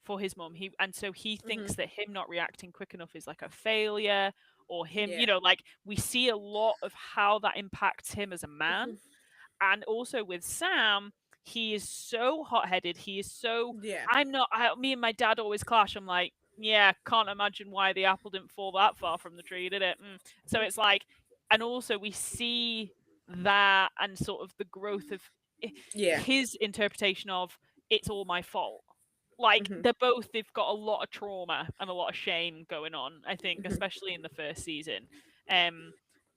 for his mum. And so he Mm-hmm. thinks that him not reacting quick enough is like a failure, or him, Yeah. like we see a lot of how that impacts him as a man. Mm-hmm. And also with Sam, he is so hot-headed. He is so, Yeah. me and my dad always clash. I'm like, yeah, can't imagine why the apple didn't fall that far from the tree, did it? So it's like, and also we see that and sort of the growth of Yeah. his interpretation of it's all my fault. Like Mm-hmm. they've got a lot of trauma and a lot of shame going on, I think, Mm-hmm. especially in the first season. Um,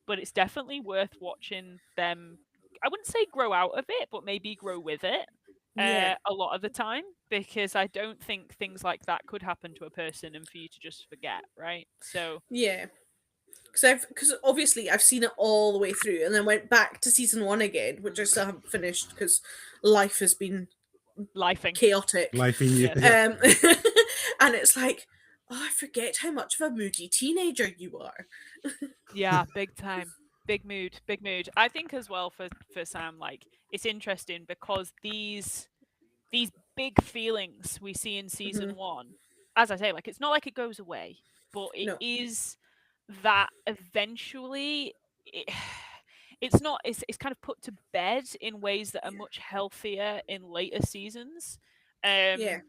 but it's definitely worth watching them. I wouldn't say grow out of it, but maybe grow with it Yeah. a lot of the time, because I don't think things like that could happen to a person and for you to just forget, right? So Yeah. Because obviously I've seen it all the way through, and then went back to season one again, which I still haven't finished because life has been lifing, chaotic. Life in you. yes, Yeah. Um, and it's like, oh, I forget how much of a moody teenager you are. yeah, big time. Big mood, big mood. I think as well for Sam, like it's interesting because these big feelings we see in Hmm. season one, as I say, like it's not like it goes away, but it No. is that eventually it, it's not it's kind of put to bed in ways that are Yeah. much healthier in later seasons. Yeah.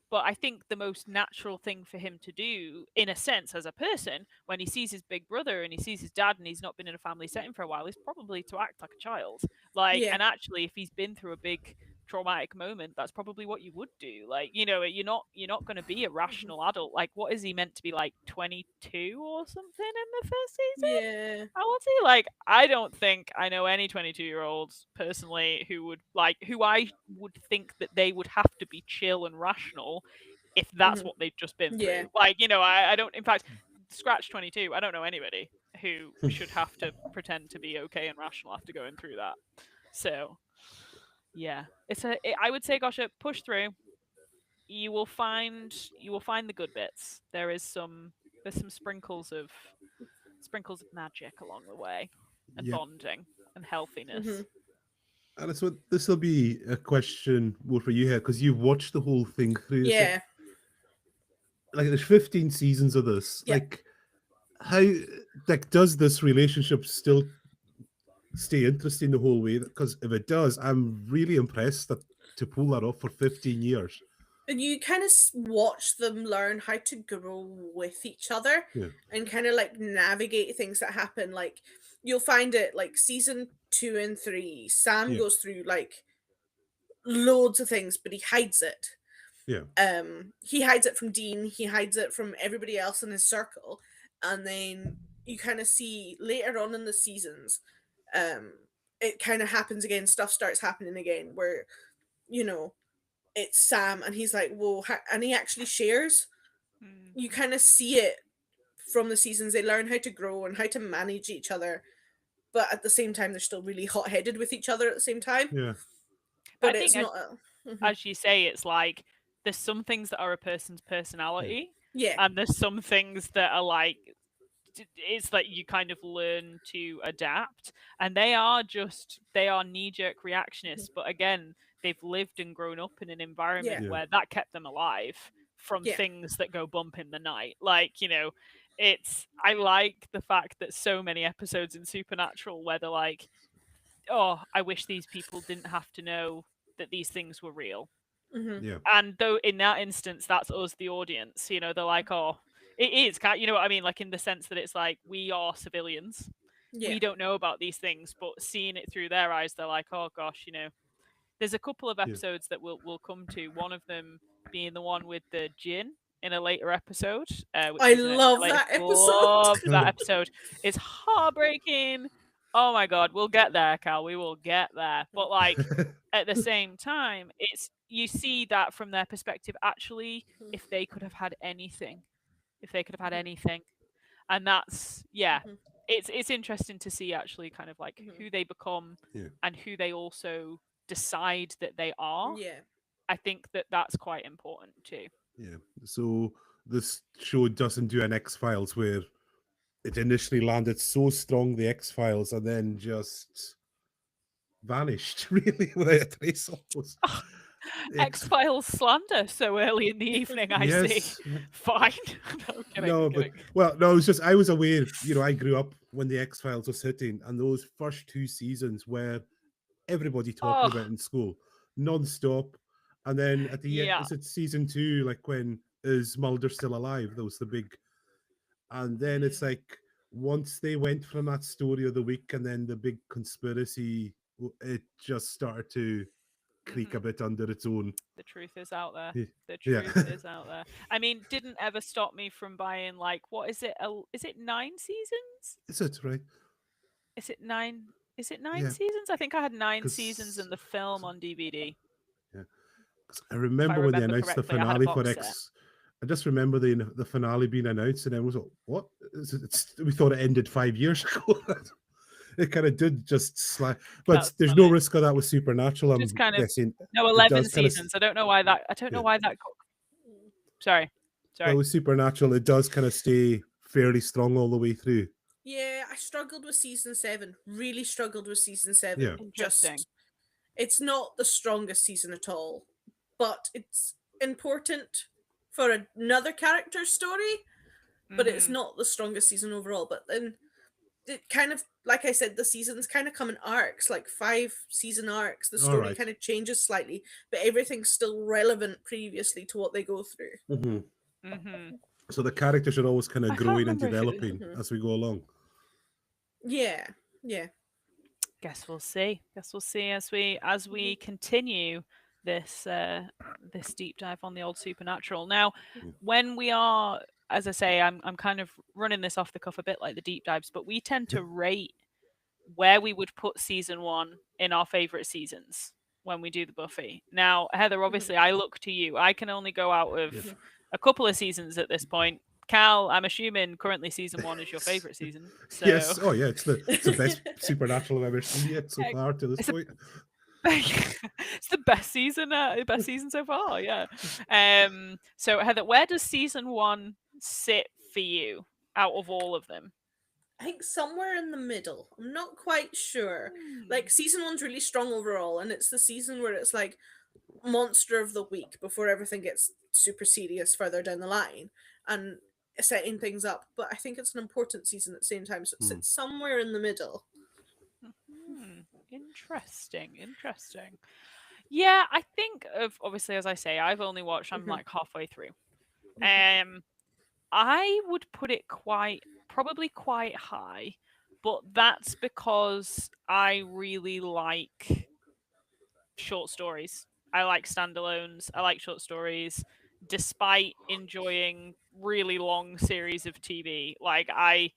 But I think the most natural thing for him to do, in a sense, as a person, when he sees his big brother and he sees his dad and he's not been in a family setting for a while, is probably to act like a child. Like, Yeah. and actually, if he's been through a big traumatic moment, that's probably what you would do. Like, you're not going to be a Hmm. rational adult. Like, what is he meant to be, like 22 or something in the first season? Yeah. How old's he? Like, I don't think I know any 22-year-olds personally who I would think that they would have to be chill and rational if that's Hmm. what they've just been Yeah. through. Like, I don't, in fact, scratch 22, I don't know anybody who should have to pretend to be okay and rational after going through that. So, yeah, I would say, gosh, push through. You will find the good bits. There's some sprinkles of magic along the way, and Yeah. bonding and Hmm. healthiness. And so this will be a question more for you here because you've watched the whole thing through. It's Yeah. like there's 15 seasons of this. Yeah. Like how like does this relationship still stay interesting the whole way? Because if it does, I'm really impressed that to pull that off for 15 years. And you kind of watch them learn how to grow with each other Yeah. and kind of like navigate things that happen. Like you'll find it like season two and three, Sam Yeah. goes through like loads of things, but he hides it. Yeah. He hides it from Dean, he hides it from everybody else in his circle, and then you kind of see later on in the seasons, um, it kind of happens again. Stuff starts happening again where you know it's Sam, and he's like, "Whoa!" And he actually shares. Mm. You kind of see it from the seasons. They learn how to grow and how to manage each other, but at the same time, they're still really hot headed with each other at the same time. Yeah. I But it's think not. Mhm. as you say, it's like there's some things that are a person's Yeah. personality, Yeah. and there's some things that are like it's that you kind of learn to adapt, and they are knee-jerk Mhm. reactionists, but again, they've lived and grown up in an environment Yeah. Yeah. where that kept them alive from Yeah. things that go bump in the night. Like, I like the fact that so many episodes in Supernatural where they're like, oh, I wish these people didn't have to know that these things were real. Hmm. Yeah. And though in that instance, that's us, the audience, they're like, oh, it is, you know what I mean? Like in the sense that it's like, we are civilians. Yeah. We don't know about these things, but seeing it through their eyes, they're like, oh gosh, there's a couple of Yeah. episodes that we'll come to. One of them being the one with the gin in a later episode, which I is in its love latest. that episode. Loved that episode. It's heartbreaking. Oh my god, we'll get there, Cal. We will get there. But like at the same time, it's you see that from their perspective. Actually, if they could have had anything, if they could have had anything, and that's Mhm. it's interesting to see actually kind of like Mhm. who they become Yeah. and who they also decide that they are. Yeah. I think that that's quite important too. Yeah. So this show doesn't do an X-Files where it initially landed so strong, the X-Files, and then just vanished really without a trace almost. X-Files slander so early in the evening, I see. Yes. Fine. No, kidding, No, but kidding. well, no, it's just I was aware, I grew up when the X-Files was hitting, and those first 2 seasons where everybody talking about it in school, non-stop. And then at the end, Yeah. is it season 2, like when is Mulder still alive? That was the big, and then it's like once they went from that story of the week and then the big conspiracy, it just started to creak a bit under its own. The truth is out there. Yeah. The Yeah. truth is out there. I mean, didn't ever stop me from buying, like, what is it? Is it 9 seasons? Is it right? Is it 9? Is it 9 Yeah. seasons? I think I had 9 seasons 'Cause- and the film on DVD. Yeah. 'Cause I remember when they remember announced the correctly, I had a finale for box set. X. I just remember the finale being announced, and then was like, "What?" We thought it ended 5 years ago. It kind of did just slide, but That's there's no funny. risk of that with Supernatural. I'm Just kind of guessing. No, It 11 does kinda seasons. I don't know why that. I don't know why that. Sorry. But with Supernatural, it does kind of stay fairly strong all the way through. Yeah, I struggled with season 7. Really struggled with season 7. Yeah. Interesting. It's not the strongest season at all, but it's important for another character's story, but it's not the strongest season overall. But then it kind of, like I said, the seasons kind of come in arcs, like 5-season arcs. The story right. kind of changes slightly, but everything's still relevant previously to what they go through. So the characters are always kind of I can't growing and remember if it was- developing as we go along. Yeah. Guess we'll see. Guess we'll see as we continue this this deep dive on the old Supernatural. Now, when we are, as I say, I'm kind of running this off the cuff a bit like the deep dives, but we tend to rate where we would put season 1 in our favorite seasons when we do the Buffy. Now, Heather, obviously, I look to you. I can only go out of a couple of seasons at this point. Cal, I'm assuming currently season 1 is your favorite season. So... Yes. Oh, yeah. It's the best Supernatural I've ever seen yet so far to this point. It's the best season so far. Yeah. So Heather, where does season 1 sit for you out of all of them? I think somewhere in the middle. I'm not quite sure. Like season 1's really strong overall, and it's the season where it's like monster of the week before everything gets super serious further down the line and setting things up. But I think it's an important season at the same time, so it sits somewhere in the middle. Interesting. Yeah, I think of, obviously, as I say, I've only watched, I'm like halfway through. I would put it probably quite high, but that's because I really like short stories. I like standalones. I like short stories, despite enjoying really long series of TV. Like I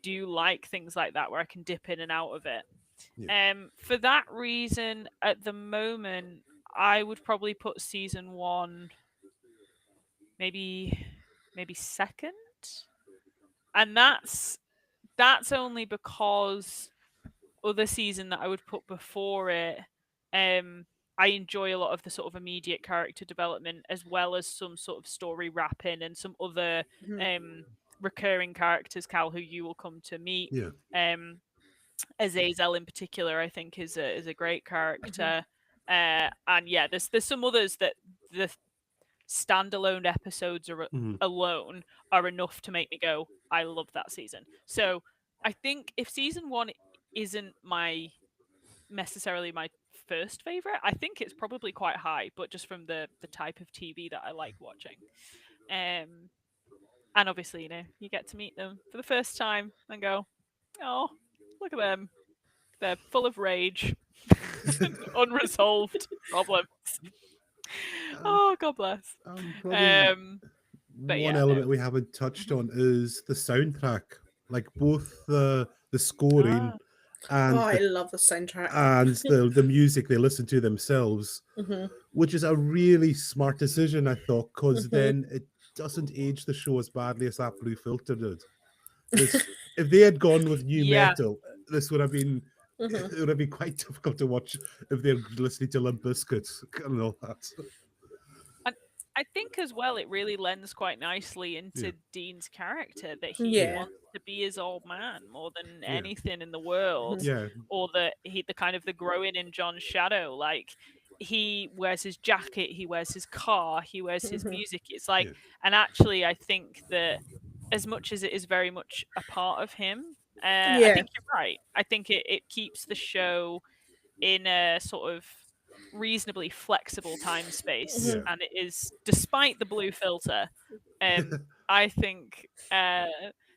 do like things like that where I can dip in and out of it. For that reason, at the moment, I would probably put season 1 maybe second, and that's only because other season that I would put before it, I enjoy a lot of the sort of immediate character development as well as some sort of story wrapping and some other recurring characters, Cal, who you will come to meet. Azazel in particular, I think is a great character. And yeah, there's some others that the standalone episodes are alone are enough to make me go, I love that season. So I think if season 1 isn't necessarily my first favorite, I think it's probably quite high, but just from the type of TV that I like watching. And obviously, you get to meet them for the first time and go, oh, look at them. They're full of rage. Unresolved problems. Oh, God bless. But one element we haven't touched on is the soundtrack. Like both the scoring and I love the soundtrack and the music they listen to themselves, which is a really smart decision, I thought, because then it doesn't age the show as badly as that Blue Filter did. If they had gone with new metal, this would have been Mhm. it would be quite difficult to watch if they're listening to Limp Bizkit and all that. And I think as well, it really lends quite nicely Yeah, into Dean's character that he Yeah. wants to be his old man more than yeah, anything in the world, Mhm. yeah, or that the kind of the growing in John's shadow. Like he wears his jacket, he wears his car, he wears his Mhm. music. It's like, yeah, and actually, I think that as much as it is very much a part of him, I Yeah. think you're right. I think it keeps the show in a sort of reasonably flexible time space, yeah. Mhm. and it is, despite the blue filter, I think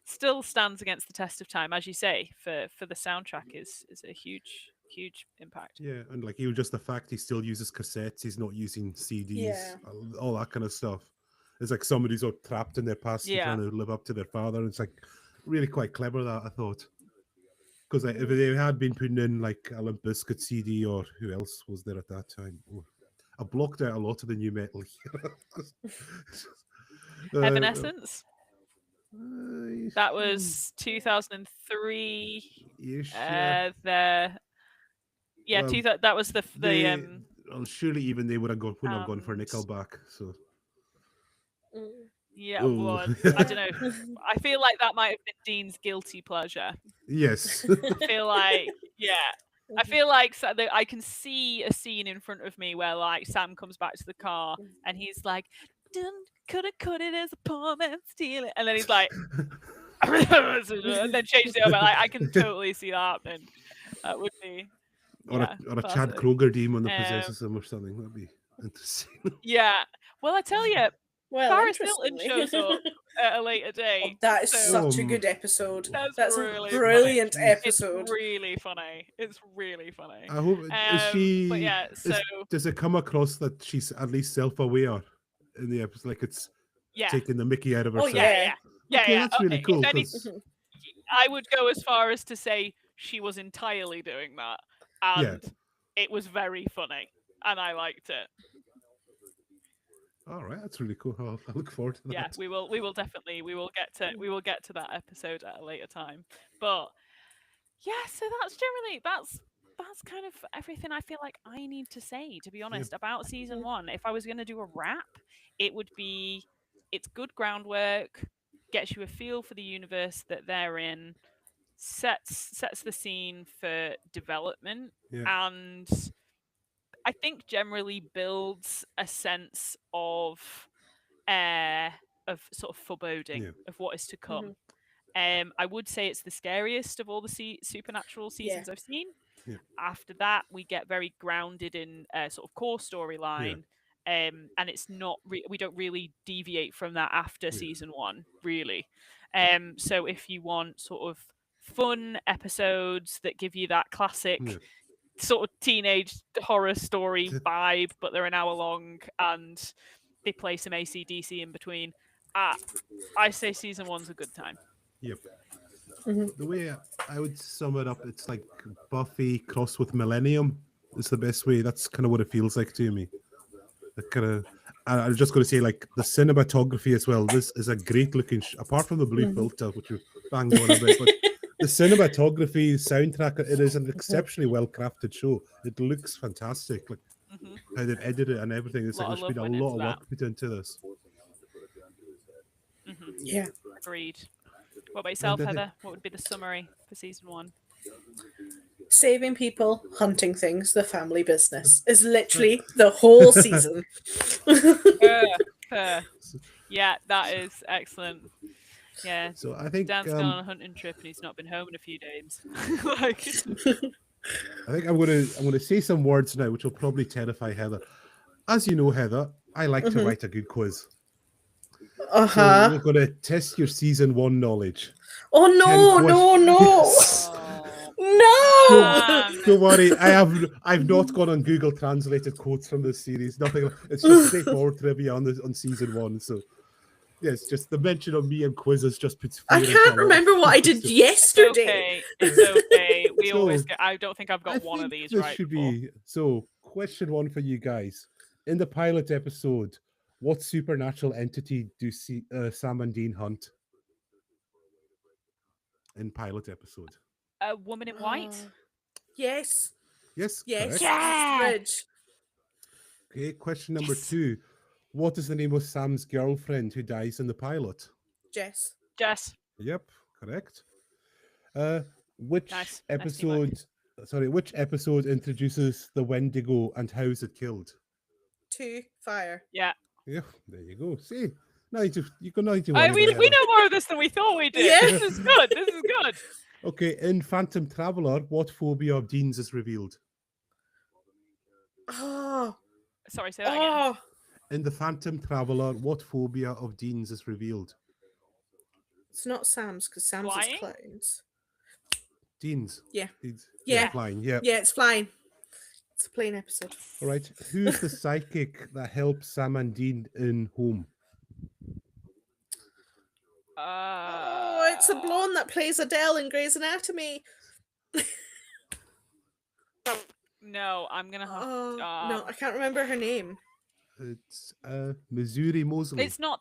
still stands against the test of time, as you say. For the soundtrack is a huge impact. Yeah, and like even just the fact he still uses cassettes, he's not using CDs, Yeah. all that kind of stuff. It's like somebody's all trapped in their past and Yeah, trying to live up to their father. It's like really quite clever that I thought. Because like, if Mhm. they had been putting in like a Limp Bizkit CD or who else was there at that time, oh, I blocked out a lot of the new metal here. uh, Evanescence. uh, That was 2003. ish, yeah. The yeah, Well, that was the they well, surely even they wouldn't have gone for and Nickelback. So, Mm. yeah, oh, well, I Yeah. don't know. I feel like that might have been Dean's guilty pleasure. yes. I feel like, yeah, I Mhm. feel like I can see a scene in front of me where like Sam comes back to the car and he's like, could have cut it as a poor man steal it, and then he's like, and then changed it over. Like I can totally see that happening. That would be, yeah, Or a Chad classic. Kroger demon that Um, possesses him or something. That'd be interesting. yeah. Well, I tell you, Well, Paris Hilton interestingly. shows up at a later Oh, date, that is so such a good episode. that's That's a really funny. brilliant Jeez. It's episode. really funny. It's really funny. I hope is But she yeah, so is does it come across that she's at least self-aware in the episode, like it's yeah, taking the Mickey out of Oh herself? yeah, yeah. yeah, yeah, Okay, yeah. that's really If cool any, because Mhm. I would go as far as to say she was entirely doing that, yeah. and it was very funny, and I liked it. All right, that's really cool. I look forward to Yeah, that. we will definitely we will get to that episode at a later time. But yeah, so that's kind of everything I feel like I need to say, to be Yep. honest, about season Mhm. one. If I was going to do a wrap, it would be, it's good groundwork, gets you a feel for the universe that they're in, sets the scene for development, Yeah. and I think generally builds a sense uh of sort of foreboding Yeah. of what is to come. Mhm. I would say it's the scariest of all the supernatural Yeah. seasons I've seen. Yeah. After that, we get very grounded in a sort of core Yeah. storyline, and it's not we don't really deviate from that after Yeah. season one, really. So if you want sort of fun episodes that give you that Yeah. classic sort of teenage horror story vibe, but they're an hour long and they play some ACDC in between, uh, I say season one's a good time. Yep. Mhm. The way I would sum it up, it's like Buffy crossed with Millennium. Is the best way. That's kind of what it feels like to me. The kind of. I was just going to say, like the cinematography as well. This is a great looking. Apart from the blue Mhm. filter, which we banged on about, but the cinematography, soundtrack, it is an exceptionally well crafted show. It looks fantastic. Like Hmm. how they've edited it and everything. A It's like lot of there's been love a went lot into of that. work put into this. Hmm. Yeah. Agreed. What about And yourself, I think, Heather? What would be the summary for season one? Saving people, hunting things, the family business is literally the whole season. Uh, yeah, that is excellent. Yeah, so I think Dan's gone on a hunting trip and he's not been home in a few days. Like, I'm gonna say some words now which will probably terrify Heather. As you know, Heather, I like to Mhm. write a good quiz. Uh So huh. we're gonna test your season one knowledge. Oh 10 no, no, questions. no, Yes. oh no! man. Don't worry, I've not gone on Google translated quotes from this series. Nothing. It's just straightforward trivia on season one. So yes, just the mention of me and quizzes just puts I fear into a can't lot of remember what I people. did So, It's yesterday. okay. It's okay. We always so get. I don't think I've I got one of think these this right should before. be so. Question one for you guys: in the pilot episode, what supernatural entity do Sam and Dean hunt in pilot episode? A woman in white. Yes. Yes, Yes. correct. It's the Yeah. bridge. Okay, question number Yes. 2. What is the name of Sam's girlfriend who dies in the pilot? Jess. Jess. Yep, correct. Uh, which Nice. Nice teamwork. episode? Sorry, which episode introduces the Wendigo and how is it killed? 2. Fire. Yeah. Yeah, there you go. See, 91 We again. know more of this than we thought we did. Yeah. This is good. This is good. Okay, in Phantom Traveler, what phobia of Dean's is revealed? Oh. Sorry, say that again. Oh. In the Phantom Traveler, what phobia of Dean's is revealed? It's not Sam's because Sam's Flying? is clowns. Dean's. Yeah. Dean's. Yeah. Flying. Yeah. Yeah, it's flying. It's a plane episode. All right. Who's the psychic that helps Sam and Dean in Home? Oh, it's a blonde that plays Adele in Grey's Anatomy. No, I'm gonna have. Oh, no, I can't remember her name. It's Missouri Mosley. It's not.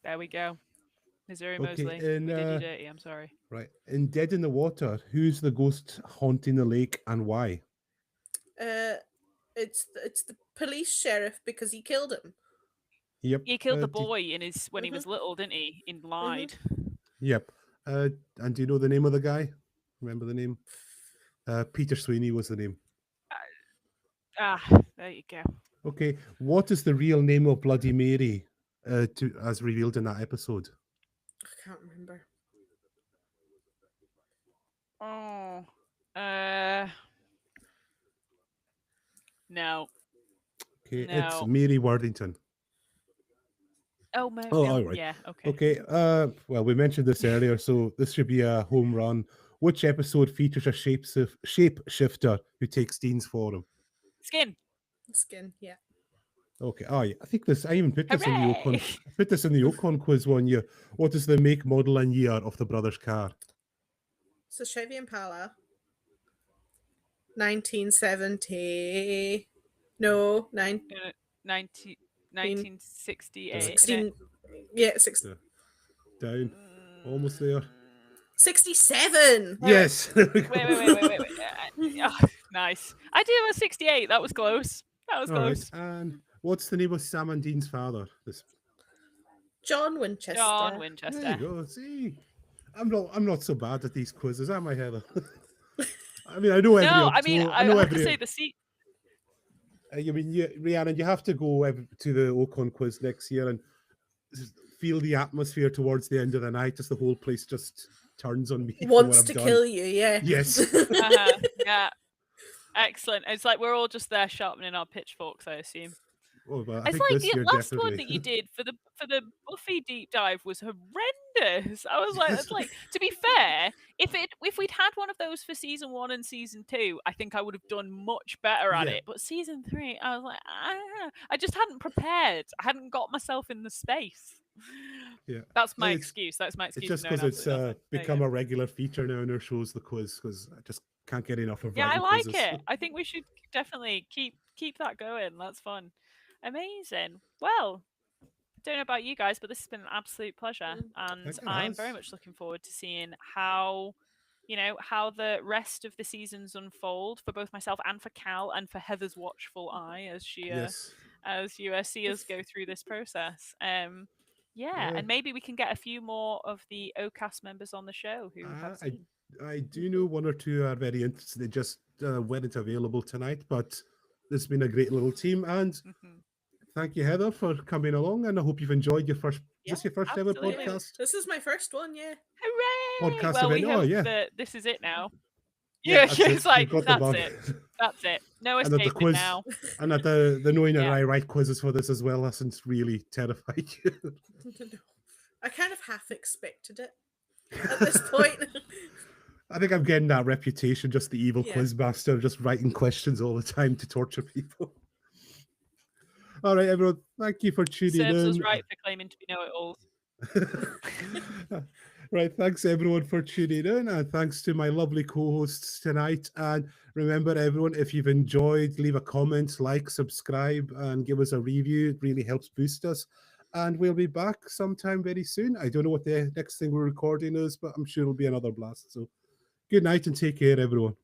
There we go. Missouri Okay, Mosley. in, We did you dirty. I'm sorry. Right. In Dead in the Water, who's the ghost haunting the lake and why? It's the police sheriff because he killed him. Yep. He killed the do- boy in his when he was little, didn't he? In Lied. Yep. And do you know the name of the guy? Remember the name? Peter Sweeney was the name. There you go. Okay. What is the real name of Bloody Mary as revealed in that episode? I can't remember. Oh. No. Okay. No. It's Mary Worthington. Oh, no. all right. Yeah, okay. Okay. Well, we mentioned this earlier, so this should be a home run. Which episode features a shapeshifter who takes Dean's form? Skin. Skin, yeah. Okay. Oh, yeah. I think this. I even put this in the Hooray! Ocon. I put this in the Ocon quiz one year. What is the make, model, and year of the brothers' car? It's a Chevy Impala. 1970. No, 1968. 16. Yeah, 16. Down. Almost there. 67. Yes. Wait. Nice. I did a 68. That was close. That was All right. close. And what's the name of Sam and Dean's father? John Winchester. John There Winchester. you go. See, I'm not so bad at these quizzes, am I, Heather? I mean, I know every. No, I mean, I know have to every. say the seat. Rhiannon, you have to go to the Ocon quiz next year and feel the atmosphere towards the end of the night as the whole place just turns on me. Wants to kill you, yeah. Yes. Yeah. Excellent. It's like we're all just there sharpening our pitchforks, I assume. Oh, but I It's think like this the year last definitely. one that you did for the Buffy deep dive was horrendous. I was like, that's like, to be fair, if we'd had one of those for season 1 and season 2, I think I would have done much better at it. But season 3, I was like, I just hadn't prepared. I hadn't got myself in the space. Yeah, that's my excuse. That's my excuse. It's just because it's become a regular feature now in our shows, the quiz, because I just can't get enough of. Yeah, I like it. I think we should definitely keep that going. That's fun. Amazing. Well, don't know about you guys, but this has been an absolute pleasure, and I'm very much looking forward to seeing how the rest of the seasons unfold for both myself and for Cal and for Heather's watchful eye as she as you see us go through this process. And maybe we can get a few more of the OCAST members on the show who have seen. I do know one or two are very interested. They just weren't available tonight, but this has been a great little team, and thank you, Heather, for coming along, and I hope you've enjoyed your first. Is this your first ever podcast? This is my first one, yeah. Hooray! Podcast well, event. we hope this is it now. Yeah, it's like that's it. That's it. No escaping now. And that the knowing that I write quizzes for this as well hasn't really terrified you. I kind of half expected it at this point. I think I'm getting that reputation, just the evil quizmaster, just writing questions all the time to torture people. All right, everyone. Thank you for tuning in. Serves us right for claiming to be know-it-alls. Right, thanks everyone for tuning in, and thanks to my lovely co-hosts tonight. And remember, everyone, if you've enjoyed, leave a comment, like, subscribe, and give us a review. It really helps boost us. And we'll be back sometime very soon. I don't know what the next thing we're recording is, but I'm sure it'll be another blast. So Good night and take care, everyone.